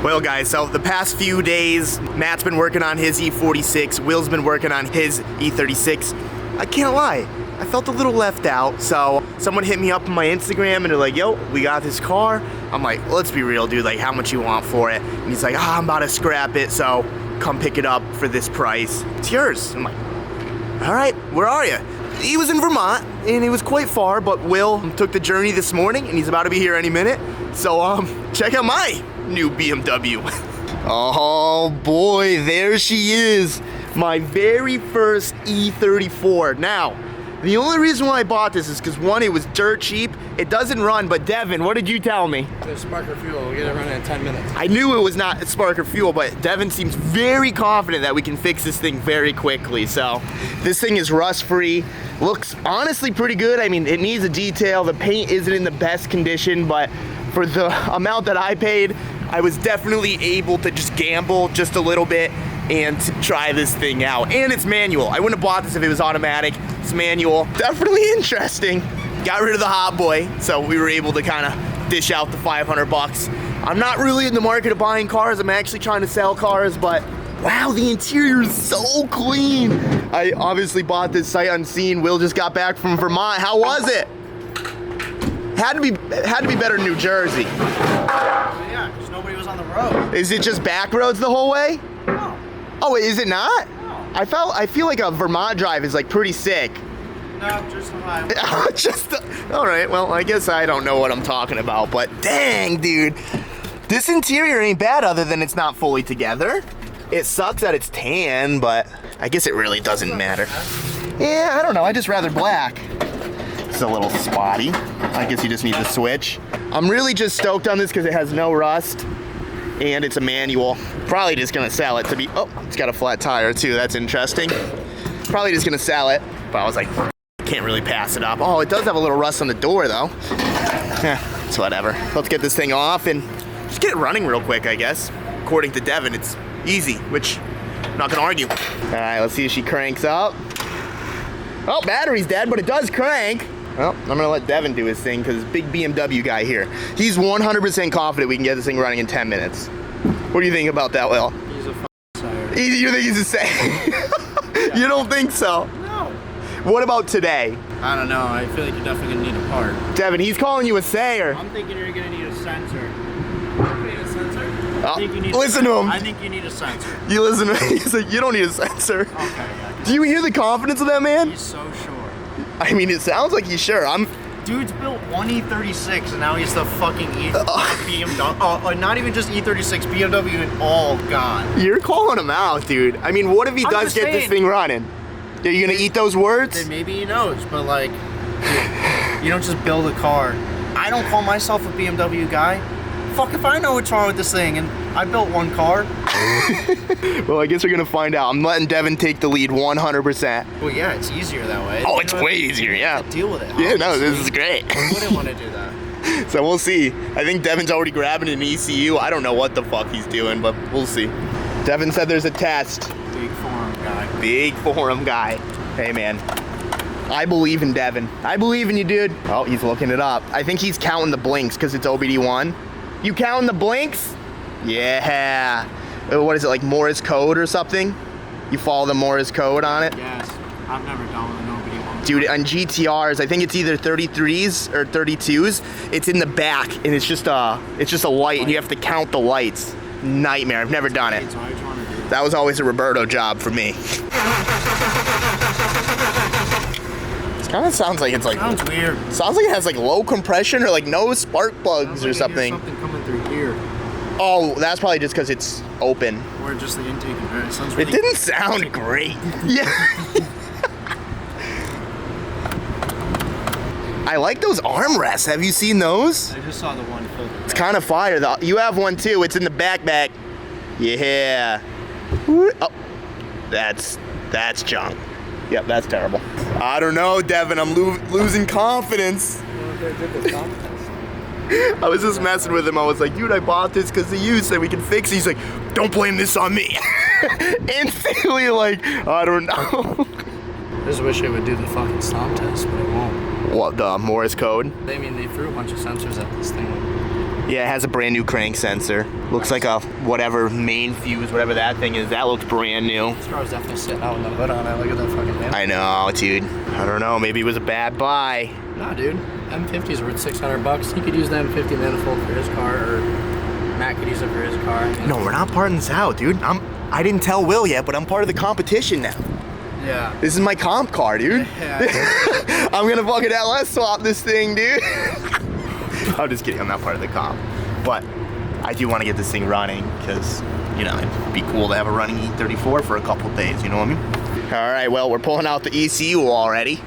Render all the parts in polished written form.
Well guys, so the past few days, Matt's been working on his E46, Will's been working on his E36. I can't lie, I felt a little left out. So someone hit me up on my Instagram and they're like, yo, we got this car. I'm like, let's be real, dude, like how much you want for it? And he's like, I'm about to scrap it, so come pick it up for this price. It's yours. I'm like, all right, where are you? He was in Vermont and it was quite far, but Will took the journey this morning and he's about to be here any minute. So check out my new BMW. Oh boy, there she is. My very first E34. Now, the only reason why I bought this is because one, it was dirt cheap. It doesn't run, but Devin, what did you tell me? There's spark or fuel, we'll get it running in 10 minutes. I knew it was not spark or fuel, but Devin seems very confident that we can fix this thing very quickly. So this thing is rust-free. Looks honestly pretty good. I mean, it needs a detail. The paint isn't in the best condition, but for the amount that I paid, I was definitely able to just gamble just a little bit and try this thing out. And it's manual. I wouldn't have bought this if it was automatic. It's manual. Definitely interesting. Got rid of the hot boy, so we were able to kind of dish out the 500 bucks. I'm not really in the market of buying cars. I'm actually trying to sell cars, but wow, the interior is so clean. I obviously bought this sight unseen. Will just got back from Vermont. How was it? Had to be better in New Jersey. Yeah, because nobody was on the road. Is it just back roads the whole way? No. Oh, is it not? No. I feel like a Vermont drive is like pretty sick. No, just the highway. All right, well, I guess I don't know what I'm talking about, but dang, dude. This interior ain't bad other than it's not fully together. It sucks that it's tan, but I guess it really doesn't matter. Yeah, I don't know, I just rather black. It's a little spotty. I guess you just need to switch. I'm really just stoked on this because it has no rust and it's a manual. Probably just gonna sell it to be, oh, it's got a flat tire too, that's interesting. Probably just gonna sell it, but I was like, can't really pass it up. Oh, it does have a little rust on the door though. It's whatever. Let's get this thing off and just get it running real quick, I guess. According to Devin, it's easy, which I'm not gonna argue. All right, let's see if she cranks up. Oh, battery's dead, but it does crank. Well, I'm gonna let Devin do his thing because big BMW guy here. He's 100% confident we can get this thing running in 10 minutes. What do you think about that, Will? He's a sire. You think he's a say? You don't think so? No. What about today? I don't know, I feel like you're definitely gonna need a part. Devin, he's calling you a sayer. I'm thinking you're gonna need a sensor. You need a sensor? Listen to him. I think you need a sensor. You listen to him. He's like, you don't need a sensor. Okay, yeah. Do you hear the confidence of that man? He's so sure. I mean, it sounds like he's sure. Dude's built one E36 and now he's the fucking BMW. Not even just E36, BMW and all gone. You're calling him out, dude. I mean, what if he does get this thing running? Are you gonna eat those words? Then maybe he knows, but like, you don't just build a car. I don't call myself a BMW guy. Fuck if I know what's wrong with this thing, and I built one car. Well, I guess we're gonna find out. I'm letting Devin take the lead 100%. Well, yeah, it's easier that way. Oh, it's way easier, yeah. Deal with it. Yeah, no, this is great. I wouldn't want to do that. So we'll see. I think Devin's already grabbing an ECU. I don't know what the fuck he's doing, but we'll see. Devin said there's a test. Big forum guy. Big forum guy. Hey, man. I believe in Devin. I believe in you, dude. Oh, he's looking it up. I think he's counting the blinks because it's OBD1. You counting the blinks? Yeah. What is it, like Morse code or something? You follow the Morse code on it? Yes. I've never done with nobody one. Dude, on GTRs, I think it's either 33s or 32s. It's in the back, and it's just a light, and you have to count the lights. Nightmare. I've never done it. So I just want to do that. That was always a Roberto job for me. It kind of sounds like it's like. Sounds weird. Sounds like it has like low compression or like no spark plugs or something. Something coming through here. Oh, that's probably just because it's open. Or just the intake. It sounds It didn't sound great. Yeah. I like those armrests. Have you seen those? I just saw the one filled. It's kind of fire though. You have one too. It's in the backpack. Yeah. Oh, that's junk. Yep, that's terrible. I don't know, Devin. I'm losing confidence. I was just messing with him. I was like, dude, I bought this because of you, so we can fix it. He's like, don't blame this on me. Instantly, like, I don't know. I just wish it would do the fucking stomp test, but it won't. What, the Morse code? I mean, they threw a bunch of sensors at this thing. Yeah, it has a brand new crank sensor. Looks like a whatever main fuse, whatever that thing is. That looks brand new. This car's definitely sitting out with the hood on it. Look at that fucking thing. I know, dude. I don't know. Maybe it was a bad buy. Nah, dude. M50's worth $600. He could use the M50 manifold for his car, or Matt could use it for his car. No, we're not parting this out, dude. I didn't tell Will yet, but I'm part of the competition now. Yeah. This is my comp car, dude. Yeah. I'm gonna fucking LS swap this thing, dude. I'm just kidding. I'm not part of the comp, but I do want to get this thing running because, you know, it'd be cool to have a running E34 for a couple days. You know what I mean? All right. Well, we're pulling out the ECU already.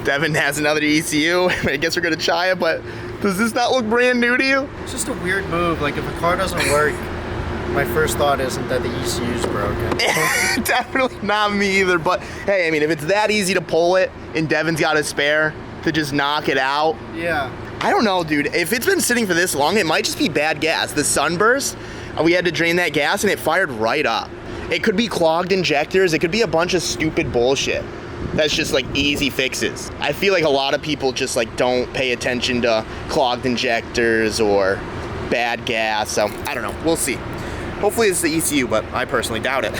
Devin has another ECU. I guess we're gonna try it, but does this not look brand new to you? It's just a weird move. Like, if a car doesn't work, my first thought isn't that the ECU's broken. Definitely not me either, but hey, I mean, if it's that easy to pull it and Devin's got a spare to just knock it out. Yeah. I don't know, dude. If it's been sitting for this long, it might just be bad gas. The sunburst, we had to drain that gas and it fired right up. It could be clogged injectors. It could be a bunch of stupid bullshit. That's just like easy fixes. I feel like a lot of people just like don't pay attention to clogged injectors or bad gas. So I don't know. We'll see. Hopefully it's the ECU, but I personally doubt it.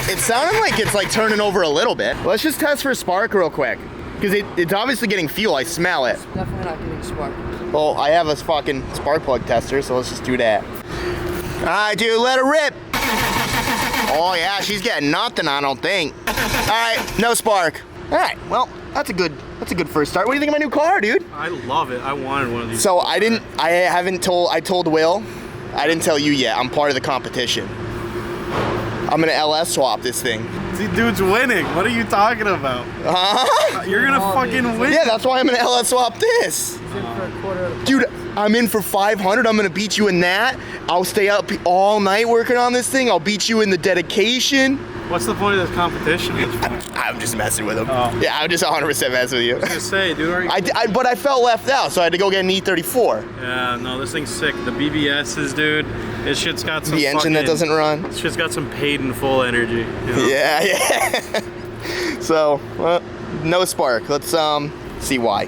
It sounded like it's like turning over a little bit. Let's just test for spark real quick. Because it's obviously getting fuel. I smell it. It's definitely not getting spark. Well, I have a fucking spark plug tester, so let's just do that. All right, dude, let her rip. Oh yeah, she's getting nothing, I don't think. All right, no spark. All right, well, that's a good first start. What do you think of my new car, dude? I love it. I wanted one of these. So I told Will, I didn't tell you yet. I'm part of the competition. I'm gonna LS swap this thing. See, dude's winning. What are you talking about? Huh? You're gonna fucking win. Yeah, that's why I'm gonna LS swap this. Dude, I'm in for 500. I'm gonna beat you in that. I'll stay up all night working on this thing. I'll beat you in the dedication. What's the point of this competition at this point? I'm just messing with him. Oh. Yeah, I'm just 100% messing with you. I was gonna say, dude, are you... But I felt left out, so I had to go get an E34. Yeah, no, this thing's sick. The BBS's, dude. This shit's got some The engine that doesn't run. This shit's got some paid in full energy. You know? Yeah. So, no spark. Let's see why.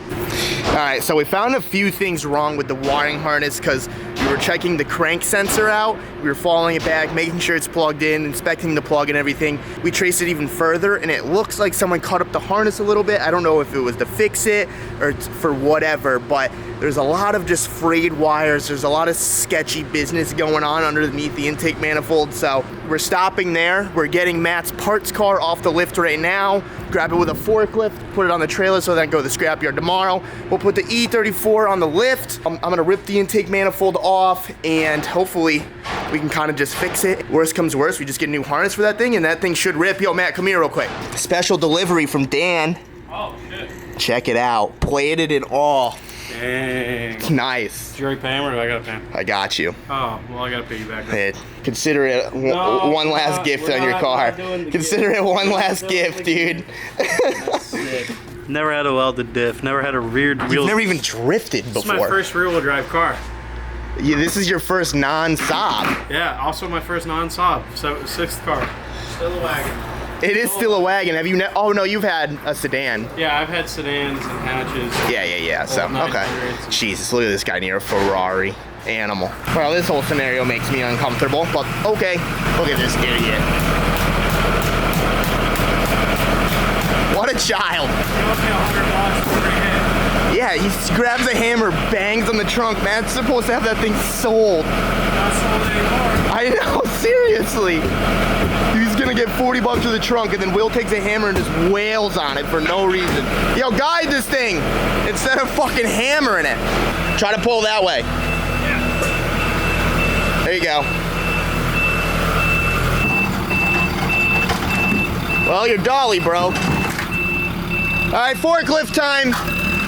All right, so we found a few things wrong with the wiring harness because we were checking the crank sensor out. We were following it back, making sure it's plugged in, inspecting the plug and everything. We traced it even further, and it looks like someone cut up the harness a little bit. I don't know if it was to fix it or for whatever, but there's a lot of just frayed wires. There's a lot of sketchy business going on underneath the intake manifold. So we're stopping there. We're getting Matt's parts car off the lift right now. Grab it with a forklift, put it on the trailer so then go to the scrapyard tomorrow. We'll put the E34 on the lift. I'm gonna rip the intake manifold off and hopefully we can kind of just fix it. Worst comes worst, we just get a new harness for that thing and that thing should rip. Yo, Matt, come here real quick. Special delivery from Dan. Oh, shit. Check it out. Plated and all. Dang. Nice. Did you already pay him or do I gotta pay him? I got you. Oh, well, I gotta pay you back. Hey, consider it one last gift on your car. Consider it one last gift, dude. That's sick. Never had a welded diff. Never had a reared wheel. You've never even drifted before. This is my first rear-wheel drive car. Yeah, this is your first non-Saab. Yeah, also my first non-Saab. Sixth car. Still a wagon. It is still a wagon. Have you? Oh no, you've had a sedan. Yeah, I've had sedans and hatches. Yeah. So Old okay. 900s. Jesus, look at this guy near a Ferrari. Animal. Well, this whole scenario makes me uncomfortable, but okay. Look at this idiot. What a child. He owes me $100 for every hit. Yeah, he grabs a hammer, bangs on the trunk. Man's supposed to have that thing sold. Not sold anymore. I know, seriously. He's gonna get $40 for the trunk, and then Will takes a hammer and just wails on it for no reason. Yo, guide this thing instead of fucking hammering it. Try to pull that way. Yeah. There you go. Well, your dolly broke. All right, forklift time.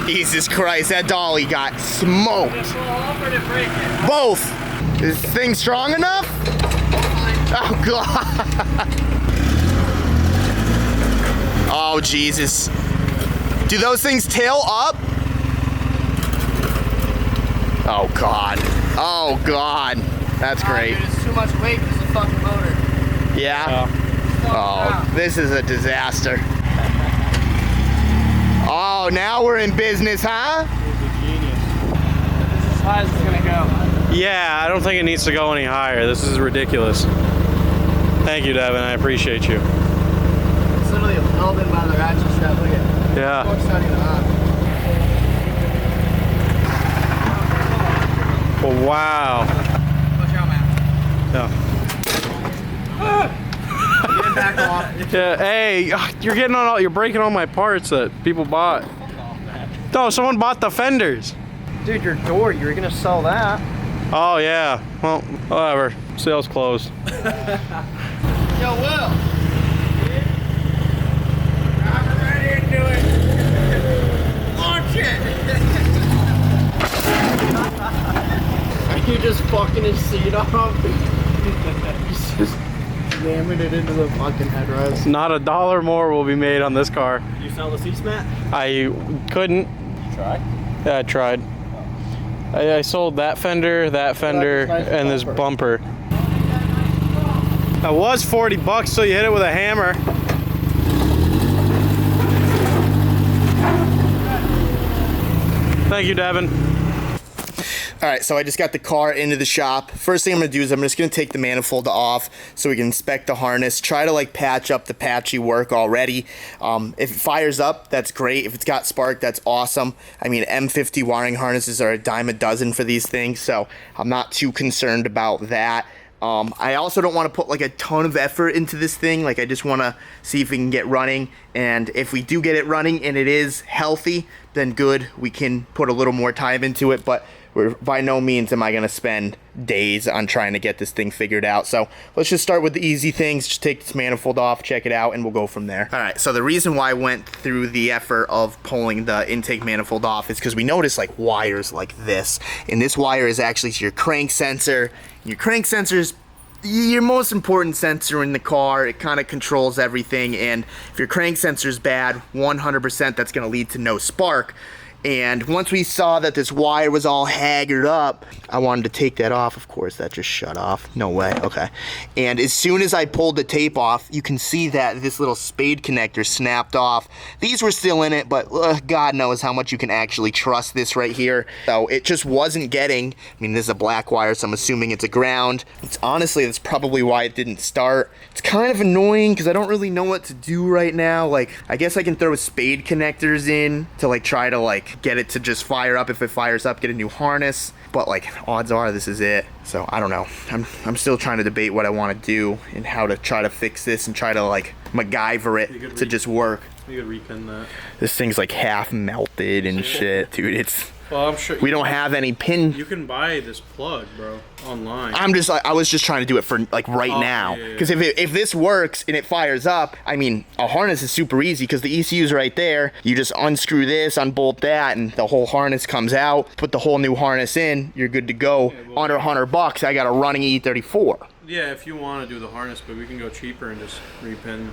Jesus Christ, that dolly got smoked. Both. Is this thing strong enough? Oh, God. Oh, Jesus. Do those things tail up? Oh, God. Oh, God. That's great. Dude, it's too much weight for the fucking motor. Yeah? Oh, this is a disaster. Oh, now we're in business, huh? high is it gonna go? Yeah, I don't think it needs to go any higher. This is ridiculous. Thank you, Devin. I appreciate you. It's literally held in by the ratchet strap. Look at it. Yeah. It's not even on. Oh, wow. Watch out, man. Yeah. Get back off. Yeah. Hey, you're getting on all. You're breaking all my parts that people bought. No, someone bought the fenders. Dude, your door, you're gonna sell that. Oh yeah. Well, whatever. Sales closed. Yo, Will. I'm ready to do it. Launch it. Are you just fucking his seat off? He's just jamming it into the fucking headrest. Not $1 more will be made on this car. You sell the seats, Matt? I couldn't. You tried? Yeah, I tried. I sold that fender, and this bumper. That was $40, so you hit it with a hammer. Thank you, Devin. All right, so I just got the car into the shop. First thing I'm gonna do is I'm just gonna take the manifold off so we can inspect the harness, try to like patch up the patchy work already. If it fires up, that's great. If it's got spark, that's awesome. I mean, M50 wiring harnesses are a dime a dozen for these things, so I'm not too concerned about that. I also don't want to put like a ton of effort into this thing. Like I just want to see if we can get running, and if we do get it running and it is healthy, then good, we can put a little more time into it, but by no means am I going to spend days on trying to get this thing figured out. So let's just start with the easy things. Just take this manifold off, check it out, and we'll go from there. All right, so the reason why I went through the effort of pulling the intake manifold off is because we noticed like wires like this. And this wire is actually your crank sensor. Your crank sensor is your most important sensor in the car. It kind of controls everything. And if your crank sensor is bad, 100% that's going to lead to no spark. And once we saw that this wire was all haggard up, I wanted to take that off. Of course, that just shut off. No way. Okay. And as soon as I pulled the tape off, you can see that this little spade connector snapped off. These were still in it, but God knows how much you can actually trust this right here. So it just wasn't getting, I mean, this is a black wire, so I'm assuming it's a ground. It's honestly, that's probably why it didn't start. It's kind of annoying because I don't really know what to do right now. Like, I guess I can throw spade connectors in to like try to like get it to just fire up. If it fires up, get a new harness, but like odds are this is it. So I don't know, I'm still trying to debate what I want to do and how to try to fix this and try to like MacGyver it to just work. You could repin that. This thing's like half melted and shit, dude. It's, well, I'm sure we don't have any pin. You can buy this plug, bro, online. I'm just like, I was just trying to do it for like right now, because if this works and it fires up, I mean, a harness is super easy because the ECU is right there. You just unscrew this, unbolt that, and the whole harness comes out. Put the whole new harness in, you're good to go. Under $100, I got a running E34. Yeah, if you want to do the harness, but we can go cheaper and just repin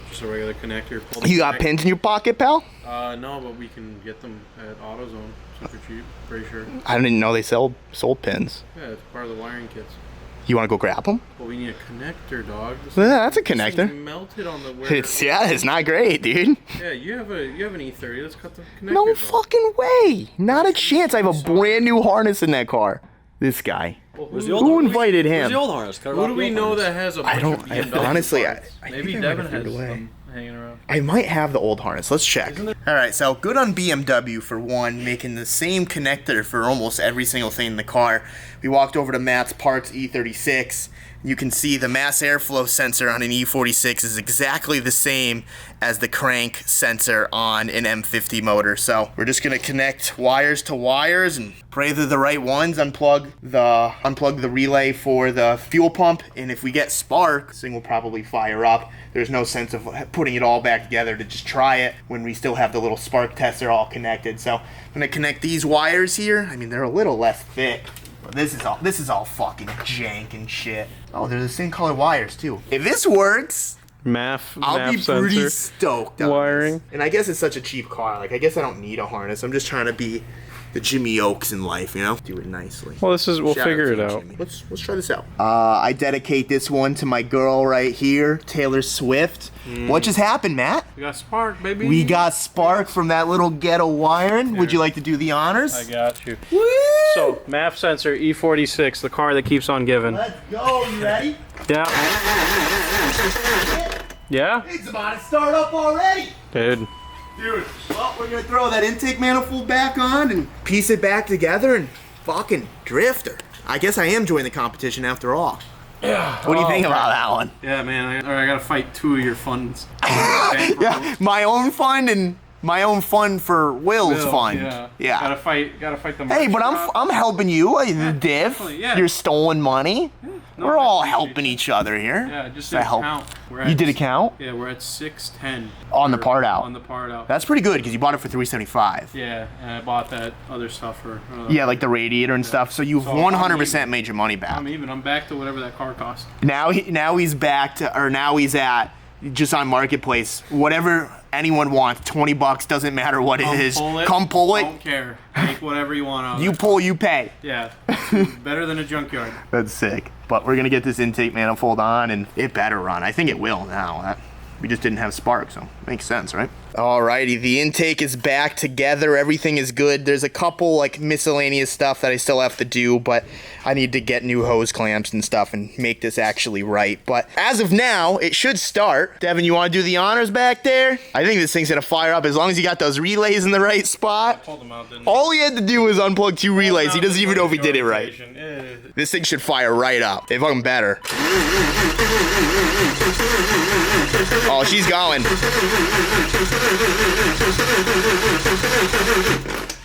just a regular connector. You got pins in your pocket, pal? No, but we can get them at AutoZone super cheap, pretty sure. I didn't know they sold pins. Yeah, it's part of the wiring kits. You want to go grab them? Well, we need a connector, dog. Yeah, that's a connector. This thing's melted on the wear. It's not great, dude. Yeah, you have an E30. Let's cut the connector. No off. fucking way. Not a chance. I have a brand new harness in that car. This guy. Well, who invited him? Where's the old harness? Who do we know that has a bunch I don't. of BMW Honestly, parts? Maybe think I might Devin have threw it has away. them hanging around. I might have the old harness. Let's check. All right, so good on BMW for one, making the same connector for almost every single thing in the car. We walked over to Matt's Parts E36. You can see the mass airflow sensor on an E46 is exactly the same as the crank sensor on an M50 motor. So we're just gonna connect wires to wires and pray they're the right ones. Unplug the relay for the fuel pump, and if we get spark, this thing will probably fire up. There's no sense of putting it all back together to just try it when we still have the little spark tester all connected. So I'm gonna connect these wires here. I mean, they're a little less thick. But this is all fucking jank and shit. Oh, they're the same color wires too. If this works, I'll be pretty stoked on wiring. this. And I guess it's such a cheap car. Like, I guess I don't need a harness. I'm just trying to be the Jimmy Oaks in life, you know? Do it nicely. Well, we'll Shout figure to it you, out. Jimmy. Let's try this out. I dedicate this one to my girl right here, Taylor Swift. What just happened, Matt? We got spark, baby. We got spark from that little ghetto wiring. Would you like to do the honors? I got you. Woo! So, MAF sensor E46, the car that keeps on giving. Let's go. You ready? Yeah. Yeah? It's about to start up already. Dude. Dude, well, we're gonna throw that intake manifold back on and piece it back together and fucking drifter. I guess I am joining the competition after all. Yeah. What do you think about that one? Yeah, man. I gotta fight 2 of your funds. Yeah, my own fund and my own fund for Will's fund. Yeah. Gotta fight the Hey, but I'm helping you, the div. definitely, yeah. Your stolen money. No, We're I all appreciate helping each other here. Yeah, just To did a help. count. You did a count? Yeah, we're at 610. On the part out. On the part out. That's pretty good because you bought it for $375. Yeah, and I bought that other stuff for. Yeah, like the radiator and stuff. So you've So 100% made your money back. I'm even. I'm back to whatever that car cost. Now he's back to, or now he's at, just on Marketplace, whatever anyone wants, $20, doesn't matter what it is. Come pull it. Don't care. Take whatever you want out. You pull, you pay. Yeah. Better than a junkyard. That's sick. But we're gonna get this intake manifold on, and it better run. I think it will now. We just didn't have spark, so makes sense, right? Alrighty, the intake is back together. Everything is good. There's a couple like miscellaneous stuff that I still have to do, but I need to get new hose clamps and stuff and make this actually right. But as of now, it should start. Devin, you want to do the honors back there? I think this thing's gonna fire up as long as you got those relays in the right spot. Pulled them out, didn't All he had to do was unplug 2 relays. He doesn't even know if he did it right. Yeah. This thing should fire right up. If I'm better. Oh, she's going.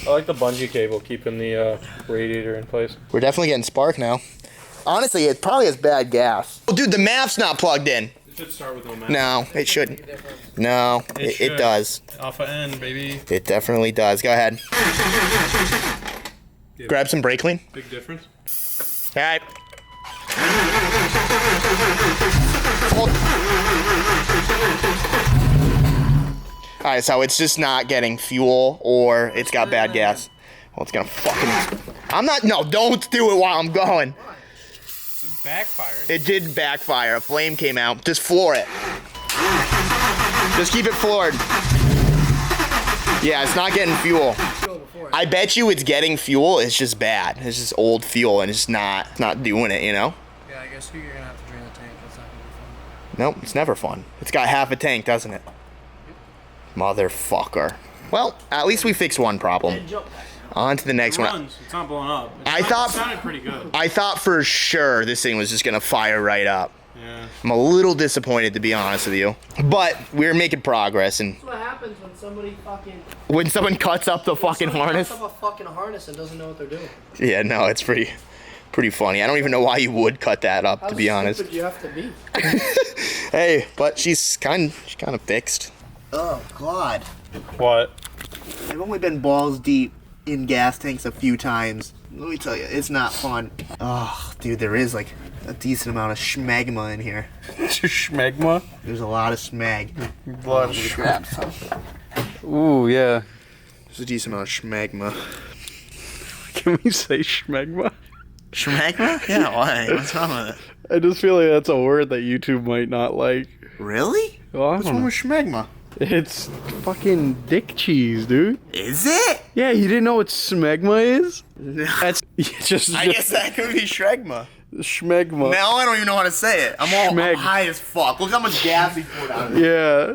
I like the bungee cable keeping the radiator in place. We're definitely getting spark now. Honestly, it probably has bad gas. Oh, dude, the MAF's not plugged in. It should start with no math. No, it shouldn't. No, it does. Alpha N, baby. It definitely does. Go ahead. Yeah. Grab some brake clean. Big difference. All right. All right, so it's just not getting fuel, or it's got bad gas. Well, it's gonna fucking. I'm not. No, don't do it while I'm going. It's backfiring. It did backfire. A flame came out. Just floor it. Just keep it floored. Yeah, it's not getting fuel. I bet you it's getting fuel. It's just bad. It's just old fuel, and it's just not doing it. You know. Yeah, I guess you're gonna have to drain the tank. That's not gonna be fun. Nope, it's never fun. It's got half a tank, doesn't it? Motherfucker. Well, at least we fixed one problem. On to the next one. Runs. It's not blowing up. It sounded pretty good. I thought for sure this thing was just gonna fire right up. Yeah. I'm a little disappointed, to be honest with you. But we're making progress, and That's what happens when somebody fucking when someone cuts up the fucking harness. cuts up a fucking harness and doesn't know what they're doing. Yeah, no, it's pretty funny. I don't even know why you would cut that up, How to be honest. stupid you have to be? Hey, but she's kind of fixed. Oh God. What? I've only been balls deep in gas tanks a few times. Let me tell you, it's not fun. Oh, dude, there is like a decent amount of schmagma in here. Schmegma? There's a lot of smag. A lot of Grab some. Ooh, yeah. There's a decent amount of schmagma. Can we say schmegma? Schmagma? Yeah, why? What's wrong with it? I just feel like that's a word that YouTube might not like. Really? Well, I What's don't wrong know. with schmagma? It's fucking dick cheese, dude. Is it? Yeah, you didn't know what smegma is? No. That's just I guess that could be schmagma. schmegma. Now I don't even know how to say it. I'm Schmeg. high as fuck. Look how much gas we poured out of it. Yeah.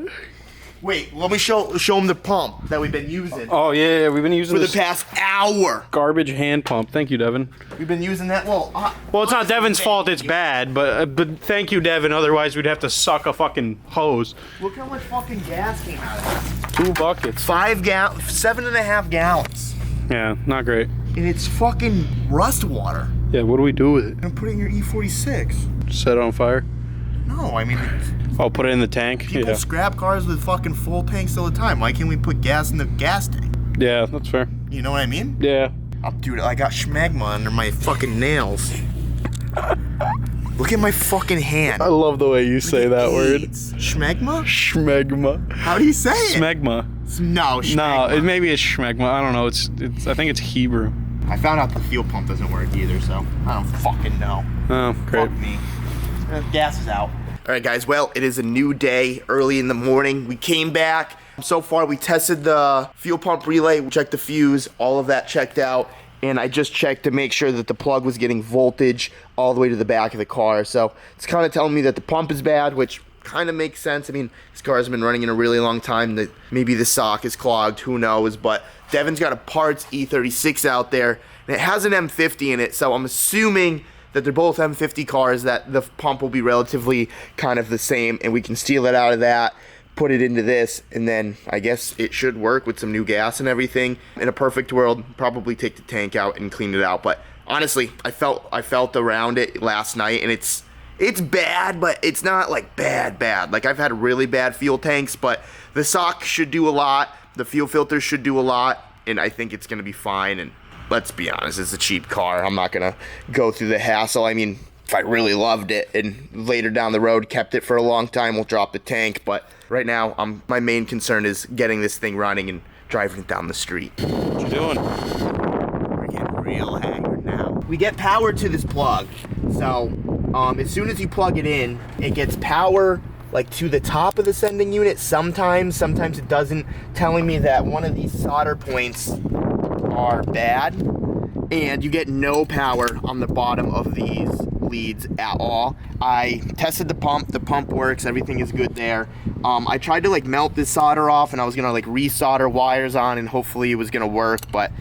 Wait, let me show them the pump that we've been using Oh yeah, we've been using for the this past hour. garbage hand pump. Thank you, Devin. We've been using that. Well, Well, it's not Devin's fault. It's bad, but thank you, Devin. Otherwise, we'd have to suck a fucking hose. Look how much fucking gas came out of this. 2 buckets. 7.5 gallons. Yeah, not great. And it's fucking rust water. Yeah, what do we do with it? And put it in your E46. Set it on fire? No, I mean, Oh, put it in the tank? people Yeah. scrap cars with fucking full tanks all the time. Why can't we put gas in the gas tank? Yeah, that's fair. You know what I mean? Yeah. Dude, I got schmagma under my fucking nails. Look at my fucking hand. I love the way you say that word. AIDS. Schmagma? Schmegma. How do you say it? Smegma. No, No, maybe it's schmegma. I don't know. It's. I think it's Hebrew. I found out the fuel pump doesn't work either, so I don't fucking know. Oh, great. Fuck me. Gas is out. All right, guys. Well, it is a new day. Early in the morning, we came back. So far, we tested the fuel pump relay. We checked the fuse. All of that checked out. And I just checked to make sure that the plug was getting voltage all the way to the back of the car. So it's kind of telling me that the pump is bad, which kind of makes sense. I mean, this car has been running in a really long time. That maybe the sock is clogged, who knows. But Devin's got a parts E36 out there, and it has an M50 in it. So I'm assuming that they're both M50 cars, that the pump will be relatively kind of the same, and we can steal it out of that, put it into this, and then I guess it should work with some new gas and everything. In a perfect world, probably take the tank out and clean it out. But honestly, I felt around it last night, and it's bad, but it's not like bad. Like, I've had really bad fuel tanks, but the sock should do a lot, the fuel filter should do a lot, and I think it's gonna be fine. And let's be honest, it's a cheap car. I'm not gonna go through the hassle. I mean, if I really loved it and later down the road kept it for a long time, we'll drop the tank. But right now, my main concern is getting this thing running and driving it down the street. What you doing? We're getting real haggard now. We get power to this plug. So as soon as you plug it in, it gets power like to the top of the sending unit. Sometimes it doesn't, telling me that one of these solder points are bad, and you get no power on the bottom of these leads at all. I tested the pump works, everything is good there. I tried to like melt this solder off, and I was gonna like resolder wires on, and hopefully it was gonna work, but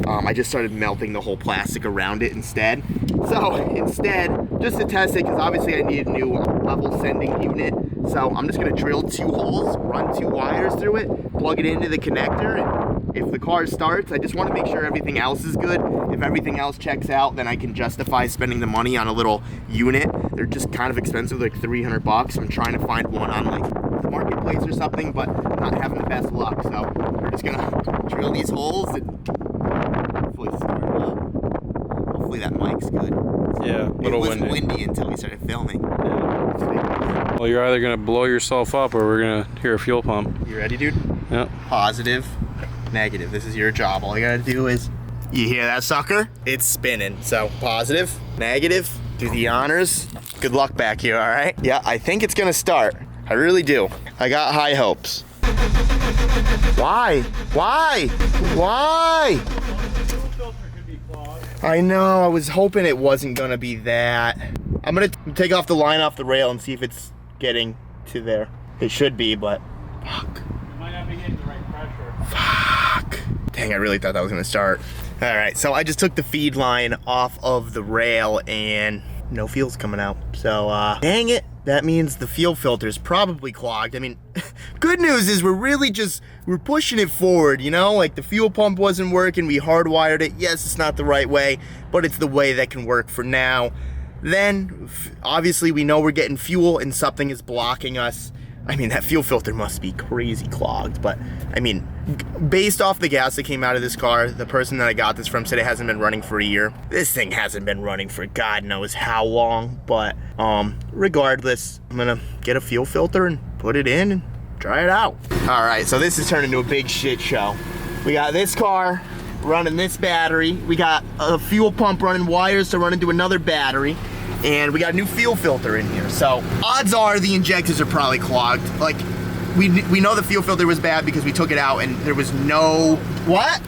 I just started melting the whole plastic around it instead. So instead, just to test it, because obviously I need a new level sending unit, so I'm just gonna drill 2 holes, run 2 wires through it, plug it into the connector, and if the car starts, I just want to make sure everything else is good. If everything else checks out, then I can justify spending the money on a little unit. They're just kind of expensive, like $300. I'm trying to find one on like the marketplace or something, but not having the best luck. So we're just gonna drill these holes and hopefully start it up. Hopefully that mic's good. Yeah, a little windy. It was windy until we started filming. Yeah. Well, you're either gonna blow yourself up or we're gonna hear a fuel pump. You ready, dude? Yep. Positive, negative. This is your job. All you gotta do is, you hear that sucker? It's spinning. So positive, negative, do the honors. Good luck back here, all right? Yeah, I think it's gonna start. I really do. I got high hopes. Why? I know, I was hoping it wasn't gonna be that. I'm gonna take off the line off the rail and see if it's getting to there. It should be, but fuck. You might not be getting the right pressure. Fuck. Dang, I really thought that was gonna start. All right, so I just took the feed line off of the rail and no fuel's coming out. So, dang it. That means the fuel filter is probably clogged. I mean, good news is we're pushing it forward, you know? Like, the fuel pump wasn't working, we hardwired it. Yes, it's not the right way, but it's the way that can work for now. Then, obviously, we know we're getting fuel and something is blocking us. I mean, that fuel filter must be crazy clogged, but I mean, based off the gas that came out of this car, the person that I got this from said it hasn't been running for a year. This thing hasn't been running for God knows how long, but regardless, I'm gonna get a fuel filter and put it in and try it out. All right, so this is turning into a big shit show. We got this car running this battery. We got a fuel pump running wires to run into another battery. And we got a new fuel filter in here. So odds are the injectors are probably clogged. Like, we know the fuel filter was bad because we took it out and there was no, what?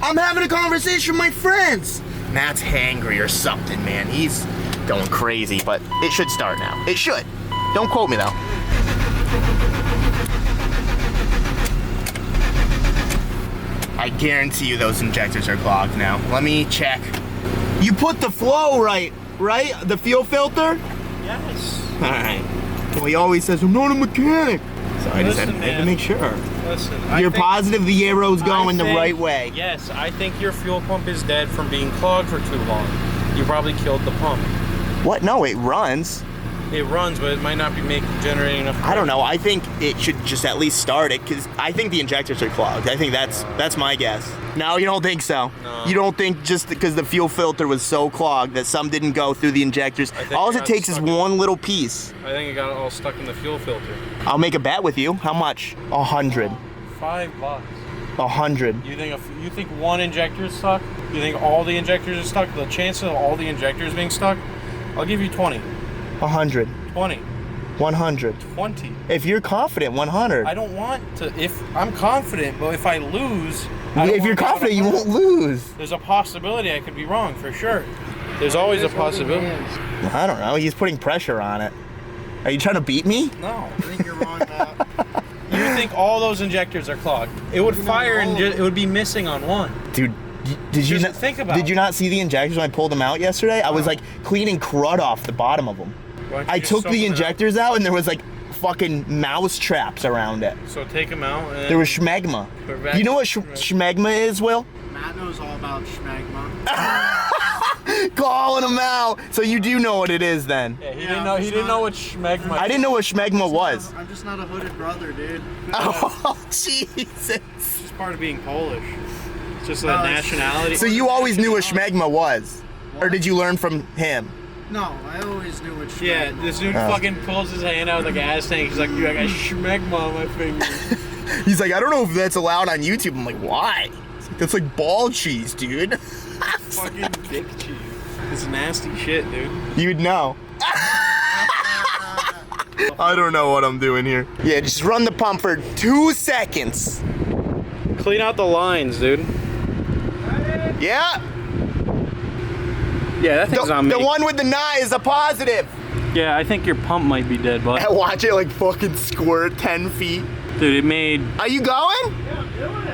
I'm having a conversation with my friends. Matt's hangry or something, man. He's going crazy, but it should start now. It should. Don't quote me though. I guarantee you those injectors are clogged now. Let me check. You put the flow right? The fuel filter? Yes. All right. Well, he always says, I'm not a mechanic. So I just had to make sure. Listen, You're positive the arrow's going the right way. Yes, I think your fuel pump is dead from being clogged for too long. You probably killed the pump. What? No, it runs. It runs, but it might not be generating enough pressure. I don't know. I think it should just at least start it, because I think the injectors are clogged. I think that's my guess. No, you don't think so? No. You don't think just because the fuel filter was so clogged that some didn't go through the injectors? All it takes is one little piece. I think it got all stuck in the fuel filter. I'll make a bet with you. How much? 100. $5. 100. You think one injector is stuck? You think all the injectors are stuck? The chance of all the injectors being stuck? I'll give you 20. 100. 20. 100. 20. If you're confident, 100. I don't want to. If I'm confident, but if I lose, If you're confident, you won't lose. There's a possibility I could be wrong for sure. There's always a possibility. I don't know. He's putting pressure on it. Are you trying to beat me? No, I think you're wrong, Matt. You think all those injectors are clogged? It would fire and it would be missing on one. Dude, did you not think about Did you not see the injectors when I pulled them out yesterday? I was like cleaning crud off the bottom of them. I took the injectors out and there was like fucking mouse traps around it. So take them out. And There was schmegma. You know what schmegma is, Will? Matt knows all about schmegma. Calling him out. So you do know what it is then? Yeah, he didn't know what schmegma. I didn't know what schmegma was. I'm just not a hooded brother, dude. Oh Jesus! It's just part of being Polish. It's just a nationality. So you always knew what schmegma was, or did you learn from him? No, I always knew what schmegma Yeah, this dude fucking pulls his hand out of the gas tank. He's like, dude, I got schmegma on my finger. He's like, I don't know if that's allowed on YouTube. I'm like, why? He's like, that's like ball cheese, dude. Fucking dick cheese. It's nasty shit, dude. You'd know. I don't know what I'm doing here. Yeah, just run the pump for 2 seconds. Clean out the lines, dude. Yeah. Yeah, that thing's on me. The one with the knot is a positive. Yeah, I think your pump might be dead, bud. Watch it like fucking squirt 10 feet. Dude, it made Are you going?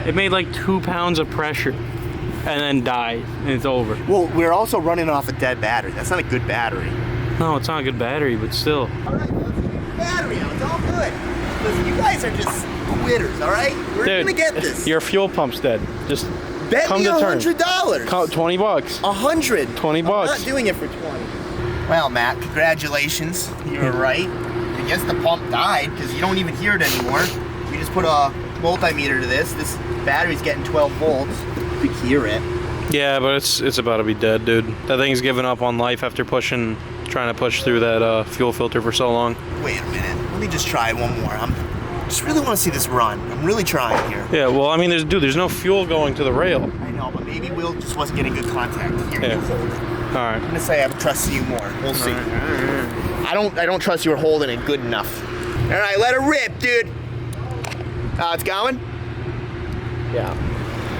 it made like 2 pounds of pressure, and then died, and it's over. Well, we're also running off a dead battery. That's not a good battery. No, it's not a good battery, but still. All right, let's get the battery out. It's all good. Listen, you guys are just quitters, all right? We're Dude, gonna get this. your fuel pump's dead. Just Bet come me to terms. $100. $20. 100. 20 I'm bucks. not doing it for 20. Well, Matt, congratulations. You were right. I guess the pump died because you don't even hear it anymore. We just put a multimeter to this. This battery's getting 12 volts. You could hear it. Yeah, but it's about to be dead, dude. That thing's given up on life after trying to push through that fuel filter for so long. Wait a minute. Let me just try one more. Just really want to see this run. I'm really trying here. Yeah, well, I mean, there's no fuel going to the rail. I know, but maybe Will just wasn't getting good contact. Here, Yeah. you hold it. All right. I'm gonna say I trust you more. We'll see. I don't trust you were holding it good enough. All right, let it rip, dude. It's going? Yeah.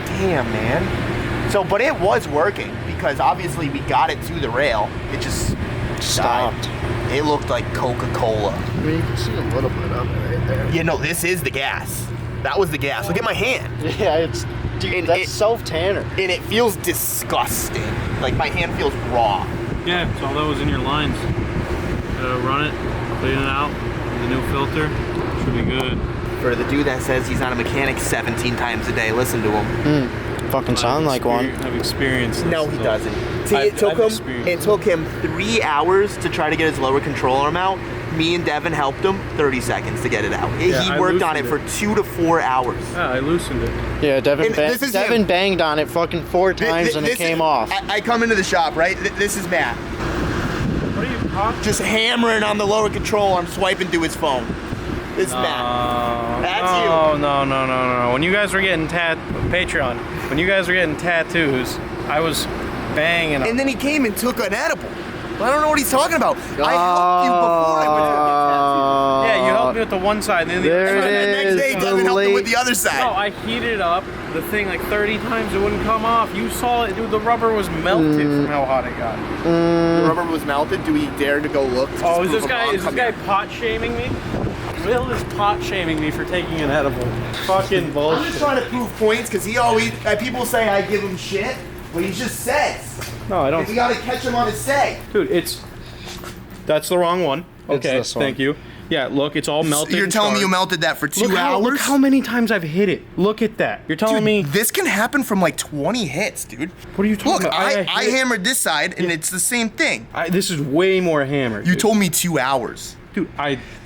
Damn, man. So, but it was working because obviously we got it to the rail. It just stopped. It looked like Coca-Cola. I mean, you can see a little bit of it right there. Yeah, no, this is the gas. That was the gas. Look at my hand. Yeah, it's... Dude, that's self-tanner. And it feels disgusting. Like my hand feels raw. Yeah, so all that was in your lines. Run it, clean it out, the new filter, should be good. For the dude that says he's not a mechanic 17 times a day, listen to him. Fucking sound like one. I've experienced this. No, he doesn't. See, it took him 3 hours to try to get his lower control arm out. Me and Devin helped him 30 seconds to get it out. He worked on it for 2 to 4 hours. Yeah, I loosened it. Yeah, Devin him. banged on it fucking 4 times and it came off. I come into the shop, right? This is Matt. What are you talking? Just hammering on the lower control arm, swiping through his phone. This is Matt. That's you. No. When you guys were getting Patreon, when you guys were getting tattoos, I was banging on. And then he came and took an edible. I don't know what he's talking about. I helped you before I went to get tattoos. Yeah, you helped me with the one side, and then the other And side. the next day, Devin helped him with the other side. No, I heated up the thing like 30 times. It wouldn't come off. You saw it, dude. The rubber was melted from how hot it got. The rubber was melted. Do we dare to go look? Oh, is this guy pot shaming me? Will is pot shaming me for taking an edible. Fucking I'm bullshit. just trying to prove points because he always. People say I give him shit, but he just says. No, I don't. You gotta catch him on his say. Dude, that's the wrong one. Okay, this one. thank you. Yeah, look, it's all melted. You're and telling me you charred. melted that for 2 hours? Look how many times I've hit it. Look at that. You're telling me. This can happen from like 20 hits, dude. What are you talking Look, about? I hammered this side and it's the same thing. This is way more hammered. You dude. told me 2 hours. Dude,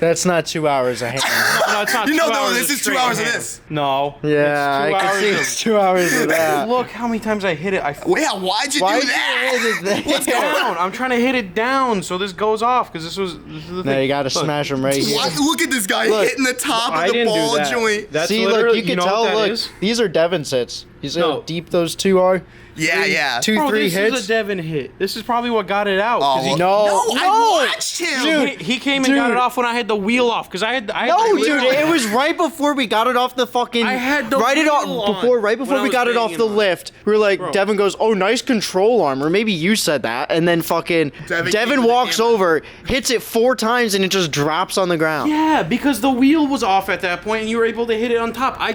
That's not 2 hours of hand. no, it's not. You 2 know, though, hours this of is 2 straight hours of hammer. this. No. Yeah, I it's 2 can hours see of- it's 2 hours of that. Look how many times I hit it. Well, yeah, why'd you Why do that? did you hit it there? down. I'm trying to hit it down so this goes off because this is the thing. No, you gotta Look, smash them right here. Why, look at this guy Look, hitting the top I of the didn't do ball that. joint. That's See, look, literally- you can know tell. what that Look, is? these are Devin sits. You see how No. deep those two are? Yeah, yeah. Two, Bro, 3 this hits. is a Devin hit. This is probably what got it out. 'cause Oh, he, No, I watched him. Dude, he came and got dude. it off when I had the wheel off because I had No, the wheel dude, on. it was right before we got it off the fucking. I had the right it wheel off on before, right when before I we was got it off banging the on it. lift. We were like, Bro. Devin goes, "Oh, nice control arm," or maybe you said that, and then fucking Devin Devin gave it walks the hammer. over, hits it 4 times, and it just drops on the ground. Yeah, because the wheel was off at that point and you were able to hit it on top. I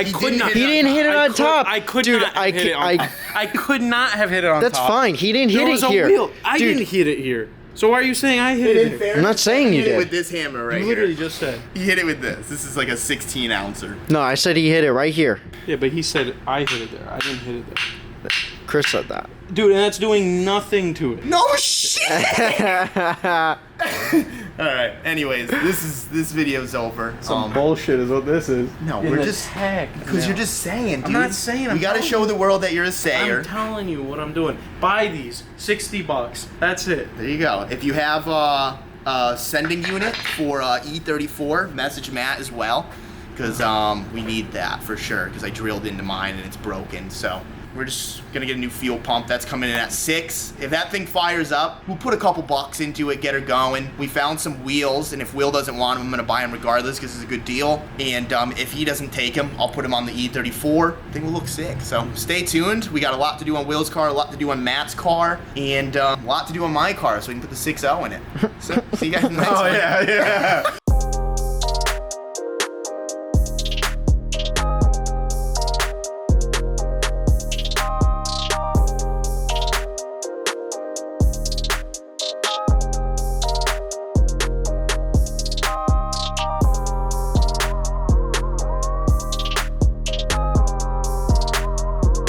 he could didn't not. hit it He didn't hit it I on top. I could Dude, not I have hit it on ca- top. I could not have hit it on That's top. fine. He didn't There hit was it a here. wheel. I Dude, didn't hit it here. So why are you saying I hit it here? I'm not saying you hit it did. with this hammer right You literally here. just said. He hit it with this. This is like a 16 ouncer. No, I said he hit it right here. Yeah, but he said I hit it there. I didn't hit it there. Chris said that. Dude, and that's doing nothing to it. No shit. All right. Anyways, this video's over. bullshit is what this is. No, In we're the just tech because you're just saying, dude. I'm not saying, I'm You got to telling show you. the world that you're a sayer. I'm telling you what I'm doing. Buy these. $60. That's it. There you go. If you have a sending unit for E34, message Matt as well, because we need that for sure. Because I drilled into mine and it's broken. So we're just gonna get a new fuel pump that's coming in at 6. If that thing fires up, we'll put a couple bucks into it, get her going. We found some wheels, and if Will doesn't want them, I'm gonna buy them regardless because it's a good deal. And if he doesn't take them, I'll put him on the E34. I think we'll look sick. So stay tuned. We got a lot to do on Will's car, a lot to do on Matt's car, and a lot to do on my car, so we can put the 6.0 in it. So see you guys in the next one. yeah.